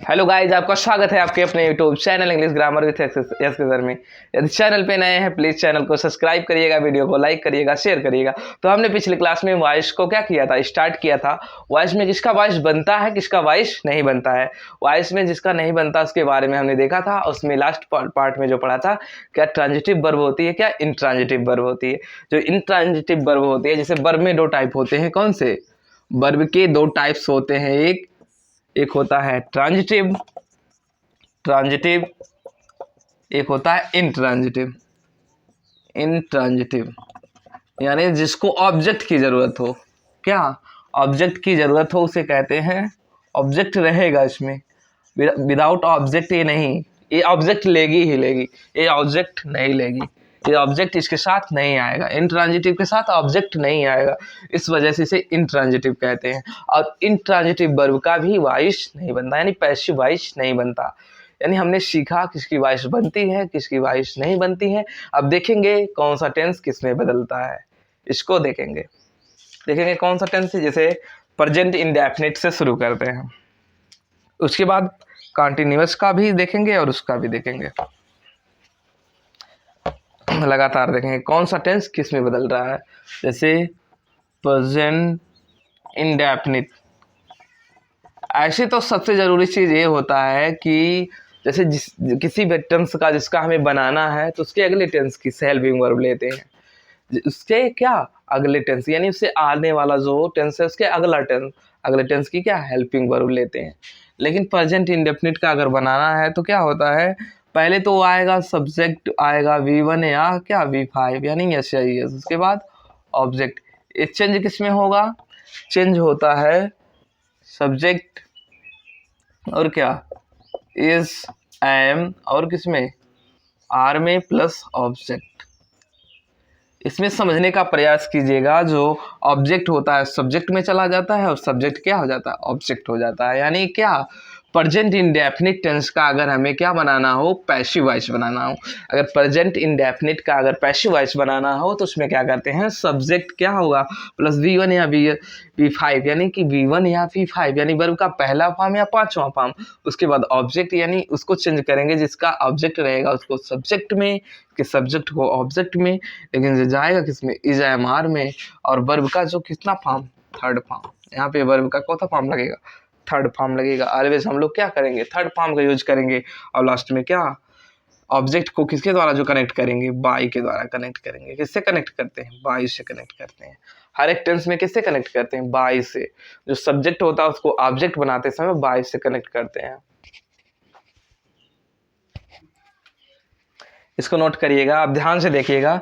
Hello guys, आपका स्वागत है आपके अपने YouTube channel English grammar with S के सर में। यदि चैनल पे नए हैं प्लीज चैनल को सब्सक्राइब करिएगा, वीडियो को लाइक करिएगा, शेयर करिएगा। तो हमने पिछले क्लास में वॉइस को क्या किया था, स्टार्ट किया था। वॉइस में किसका वॉइस बनता है, किसका वॉइस नहीं बनता है। वॉइस में जिसका नहीं बनता उसके बारे में हमने देखा था। उसमें लास्ट पार्ट में जो पढ़ा था, क्या ट्रांजिटिव वर्ब होती है, क्या इंट्रांजिटिव वर्ब होती है। जो इंट्रांजिटिव वर्ब होती है, जैसे वर्ब में दो टाइप होते हैं। कौन से वर्ब के दो टाइप्स होते हैं? एक होता है ट्रांजिटिव, एक होता है इंट्रांजिटिव। यानी जिसको ऑब्जेक्ट की जरूरत हो। क्या ऑब्जेक्ट की जरूरत हो उसे कहते हैं, ऑब्जेक्ट रहेगा इसमें। विदाउट ऑब्जेक्ट ये नहीं, ये ऑब्जेक्ट लेगी ही लेगी, ये ऑब्जेक्ट नहीं लेगी, ये ऑब्जेक्ट इसके साथ नहीं आएगा। इंट्रांजिटिव के साथ ऑब्जेक्ट नहीं आएगा, इस वजह से इसे इंट्रांजिटिव कहते हैं। और इंट्रांजिटिव वर्ब का भी वॉइस नहीं बनता, यानी पैसिव वॉइस नहीं बनता। यानी हमने सीखा किसकी वॉइस बनती है, किसकी वॉइस नहीं बनती है। अब देखेंगे कौन सा टेंस किस में बदलता है, इसको देखेंगे कौन सा टेंस है। जैसे प्रेजेंट इंडेफिनिट से शुरू करते हैं, उसके बाद कॉन्टिन्यूअस का भी देखेंगे और उसका भी देखेंगे। लगातार देखेंगे कौन सा टेंस किस में बदल रहा है। जैसे प्रेजेंट इंडेफिनिट, ऐसे तो सबसे ज़रूरी चीज़ ये होता है कि जैसे किसी भी टेंस का जिसका हमें बनाना है तो उसके अगले टेंस की हेल्पिंग वर्ब लेते हैं। उसके क्या अगले टेंस, यानी उससे आने वाला जो टेंस है उसके अगले टेंस की क्या हेल्पिंग वर्ब लेते हैं। लेकिन प्रेजेंट इंडेफिनिट का अगर बनाना है तो क्या होता है, पहले तो आएगा सब्जेक्ट, आएगा V1 या क्या V5 यानी यस या यस, उसके बाद ऑब्जेक्ट। ये चेंज किस में होगा, चेंज होता है सब्जेक्ट और क्या इज, एम और किसमें आर में प्लस ऑब्जेक्ट। इसमें समझने का प्रयास कीजिएगा, जो ऑब्जेक्ट होता है सब्जेक्ट में चला जाता है और सब्जेक्ट क्या हो जाता है, ऑब्जेक्ट हो जाता है। यानी क्या प्रेजेंट इंडेफिनिट टेंस का अगर हमें क्या बनाना हो, पैसिव वॉइस बनाना हो। अगर प्रेजेंट इंडेफिनिट का अगर पैसिव वॉइस बनाना हो तो उसमें क्या करते हैं, सब्जेक्ट क्या होगा प्लस V1 या V5, यानी कि V1 या V5 यानी वर्ब का पहला फॉर्म या पांचवा फॉर्म। उसके बाद ऑब्जेक्ट, यानी उसको चेंज करेंगे, जिसका ऑब्जेक्ट रहेगा उसको सब्जेक्ट में, कि सब्जेक्ट को ऑब्जेक्ट में, लेकिन जो जाएगा किसमें, इज एम आर में। और वर्ब का जो कितना फॉर्म, थर्ड फॉर्म। यहाँ पे वर्ब का कौन सा फॉर्म लगेगा, थर्ड फॉर्म लगेगा। ऑलवेज हम लोग क्या करेंगे, थर्ड फॉर्म का यूज करेंगे। और लास्ट में क्या, ऑब्जेक्ट को किसके द्वारा जो कनेक्ट करेंगे, बाई के द्वारा कनेक्ट करेंगे। किससे कनेक्ट करते हैं, बाई से कनेक्ट करते हैं। हर एक टेंस में किससे कनेक्ट करते हैं, बाई से। जो सब्जेक्ट होता है उसको ऑब्जेक्ट बनाते समय बाई से कनेक्ट करते हैं। इसको नोट करिएगा, आप ध्यान से देखिएगा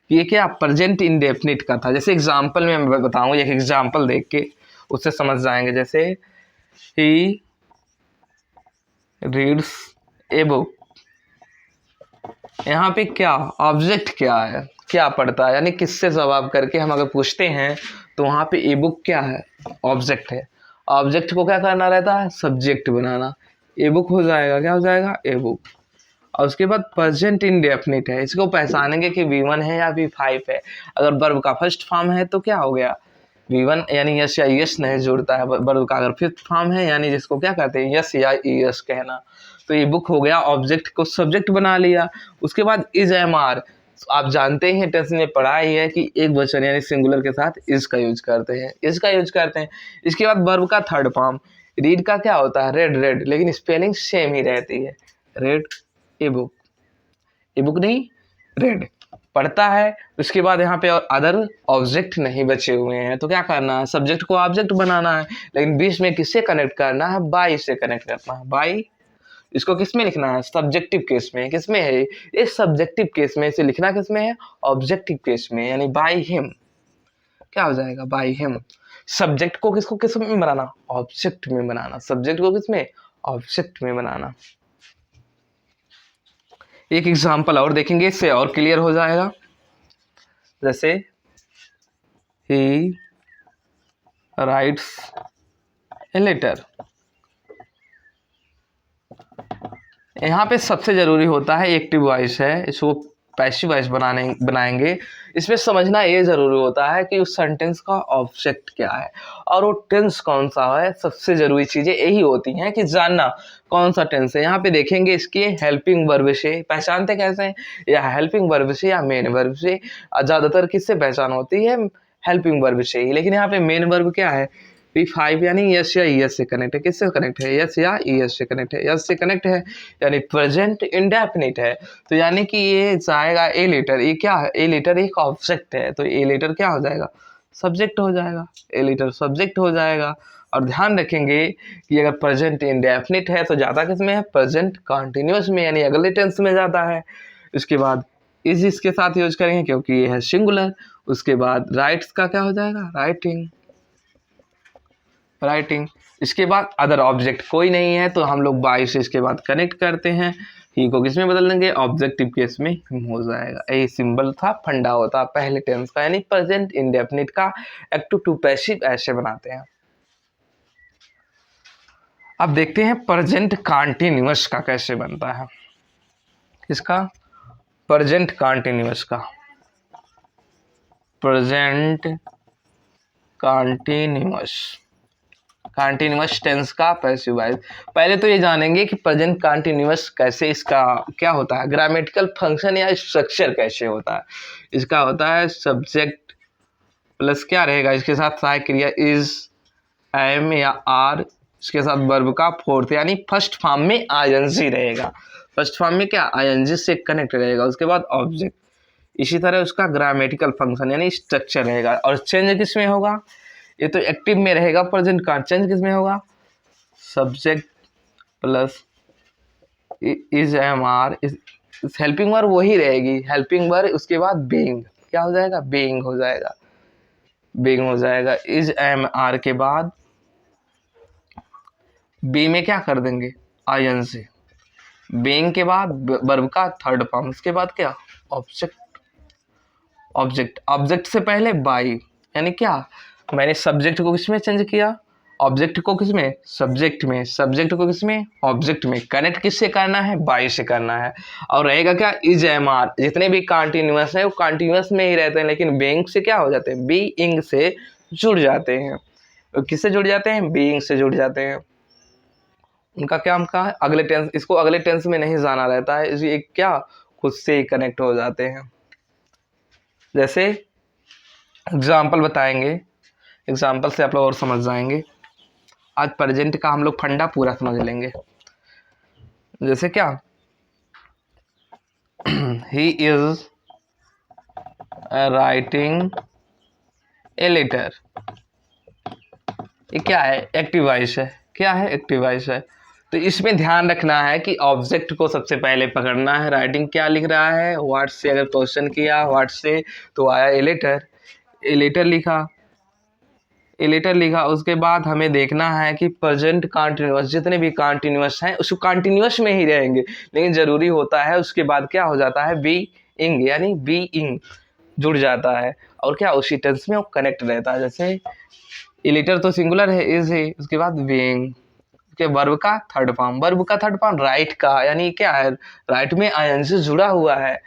कि ये क्या प्रेजेंट इंडेफिनिट का था। जैसे एग्जाम्पल में मैं बताऊँ, एक एग्जाम्पल देख के उससे समझ जाएंगे। जैसे ही रीड्स ए बुक, यहाँ पे क्या ऑब्जेक्ट क्या है, क्या पढ़ता है, यानी किससे जवाब करके हम अगर पूछते हैं तो वहाँ पे ए बुक क्या है, ऑब्जेक्ट है। ऑब्जेक्ट को क्या करना रहता है, सब्जेक्ट बनाना। ए बुक हो जाएगा, क्या हो जाएगा, ए बुक। और उसके बाद प्रेजेंट इंडेफिनिट है, इसको पहचानेंगे कि V1 है या V5 है। अगर वर्ब का फर्स्ट फॉर्म है तो क्या हो गया, V1 यानी यस या यस नहीं जुड़ता है। वर्ब का अगर फिफ्थ फॉर्म है, यानी जिसको क्या कहते हैं, यस या यस कहना, तो ये बुक हो गया, ऑब्जेक्ट को सब्जेक्ट बना लिया। उसके बाद इज एम आर, आप जानते हैं टेंस में पढ़ा ही है कि एक वचन यानी सिंगुलर के साथ इज का यूज करते हैं, इसके बाद वर्ब का थर्ड फॉर्म। रीड का क्या होता है, रेड, लेकिन स्पेलिंग सेम ही रहती है, रेड ए बुक नहीं, रेड पढ़ता है। उसके बाद यहाँ पे और अदर ऑब्जेक्ट नहीं बचे हुए हैं, तो क्या करना है, सब्जेक्ट को ऑब्जेक्ट बनाना है। लेकिन बीच में किससे कनेक्ट करना है, बाई से कनेक्ट करना है, बाई। इसको किस में लिखना है, सब्जेक्टिव केस में। किस में है, इस सब्जेक्टिव केस में। इसे लिखना किस में है, ऑब्जेक्टिव केस में, यानी बाय हिम। क्या हो जाएगा, बाय हिम। सब्जेक्ट को किस में बनाना, ऑब्जेक्ट में बनाना। सब्जेक्ट को किस में, ऑब्जेक्ट में बनाना। एक एग्जांपल और देखेंगे, इससे और क्लियर हो जाएगा। जैसे ही राइट्स ए लेटर, यहाँ पे सबसे जरूरी होता है एक्टिव वॉइस है, इसको पैसिव वॉइस बनाएंगे, इसमें समझना ये ज़रूरी होता है कि उस सेंटेंस का ऑब्जेक्ट क्या है और वो टेंस कौन सा है। सबसे ज़रूरी चीज़ें यही होती हैं कि जानना कौन सा टेंस है। यहाँ पे देखेंगे इसके हेल्पिंग वर्ब से पहचानते कैसे हैं, या हेल्पिंग वर्ब से या मेन वर्ब से। ज़्यादातर किससे पहचान होती है, हेल्पिंग वर्ब से ही। लेकिन यहाँ पे मेन वर्ब क्या है, P5 यानी यस या ईएस से कनेक्ट है। किससे कनेक्ट है, यस या ईएस से कनेक्ट है। यस से कनेक्ट है यानी प्रेजेंट इंडेफिनिट है, तो यानी कि ये जाएगा ए लेटर। ये क्या है, ए लेटर एक ऑब्जेक्ट है, तो ए लेटर क्या हो जाएगा, सब्जेक्ट हो जाएगा। ए लेटर सब्जेक्ट हो जाएगा। और ध्यान रखेंगे कि अगर प्रेजेंट इंडेफिनिट है तो ज़्यादा किस में है, प्रेजेंट कंटिन्यूअस में यानी अगले टेंस में ज़्यादा है। इसके बाद इज इसके साथ यूज करेंगे क्योंकि ये है सिंगुलर। उसके बाद राइट्स का क्या हो जाएगा, राइटिंग। इसके बाद अदर ऑब्जेक्ट कोई नहीं है तो हम लोग बाई से इसके बाद कनेक्ट करते हैं। ही को किस में बदल देंगे, ऑब्जेक्टिव केस में हो जाएगा। यही सिंबल था, फंडा होता पहले टेंस का, यानी प्रेजेंट इंडेफिनिट का एक्टिव टू पैसिव ऐसे बनाते हैं। अब देखते हैं प्रेजेंट कंटीन्यूअस का कैसे बनता है। इसका प्रेजेंट कंटीन्यूअस का, प्रेजेंट कंटीन्यूअस टेंस का पैसिव वॉइस। पहले तो ये जानेंगे कि प्रेजेंट कंटीन्यूअस कैसे, इसका क्या होता है, ग्रामेटिकल फंक्शन या स्ट्रक्चर कैसे होता है। इसका होता है सब्जेक्ट प्लस क्या रहेगा, इसके साथ सहायक क्रिया इज, एम या आर, इसके साथ वर्ब का फोर्थ यानी फर्स्ट फॉर्म में आईएनजी रहेगा। फर्स्ट फॉर्म में क्या, आईएनजी से कनेक्ट रहेगा। उसके बाद ऑब्जेक्ट, इसी तरह उसका ग्रामेटिकल फंक्शन यानी स्ट्रक्चर रहेगा। और चेंज किस में होगा, ये तो एक्टिव में रहेगा प्रेजेंट का, चेंज किस में होगा, subject plus is am are, helping verb वही रहेगी, हेल्पिंग वर्ब। उसके बाद बीइंग क्या हो जाएगा, बीइंग हो जाएगा, बीइंग हो जाएगा। इज एम आर के बाद बी में क्या कर देंगे, आईएनजी। बीइंग के बाद वर्ब का थर्ड फॉर्म, उसके बाद क्या, ऑब्जेक्ट से पहले बाई, यानी क्या, मैंने सब्जेक्ट को किसमें चेंज किया, ऑब्जेक्ट को किसमें, सब्जेक्ट में, सब्जेक्ट को किसमें, ऑब्जेक्ट में। कनेक्ट किससे करना है, बाई से करना है। और रहेगा क्या, इज एम आर। जितने भी कंटीन्यूअस है वो कंटीन्यूअस में ही रहते हैं, लेकिन बीइंग से क्या हो जाते हैं, बीइंग से जुड़ जाते हैं। तो किससे जुड़ जाते हैं, बीइंग से जुड़ जाते हैं। उनका क्या है, अगले टेंस, इसको अगले टेंस में नहीं जाना रहता है, इसलिए क्या खुद से ही कनेक्ट हो जाते हैं। जैसे एग्जाम्पल बताएंगे, एग्जाम्पल से आप लोग और समझ जाएंगे। आज प्रेजेंट का हम लोग फंडा पूरा समझ लेंगे। जैसे क्या, he is writing a letter, ये क्या है, एक्टिव वॉइस है। क्या है, एक्टिव वॉइस है। तो इसमें ध्यान रखना है कि ऑब्जेक्ट को सबसे पहले पकड़ना है। राइटिंग क्या लिख रहा है, व्हाट से अगर क्वेश्चन किया, व्हाट से तो आया ए लेटर, ए लेटर लिखा, ए लेटर लिखा। उसके बाद हमें देखना है कि प्रेजेंट कंटीन्यूअस, जितने भी कंटीन्यूअस हैं उसको कंटीन्यूअस में ही रहेंगे, लेकिन ज़रूरी होता है उसके बाद क्या हो जाता है, बीइंग, यानी बीइंग जुड़ जाता है। और क्या, उसी टेंस में वो कनेक्ट रहता है। जैसे ए लेटर तो सिंगुलर है, इज है, उसके बाद बीइंग के वर्ब का थर्ड फॉर्म, वर्ब का थर्ड फॉर्म राइट का, यानी क्या है, राइट में आईएनजी जुड़ा हुआ है।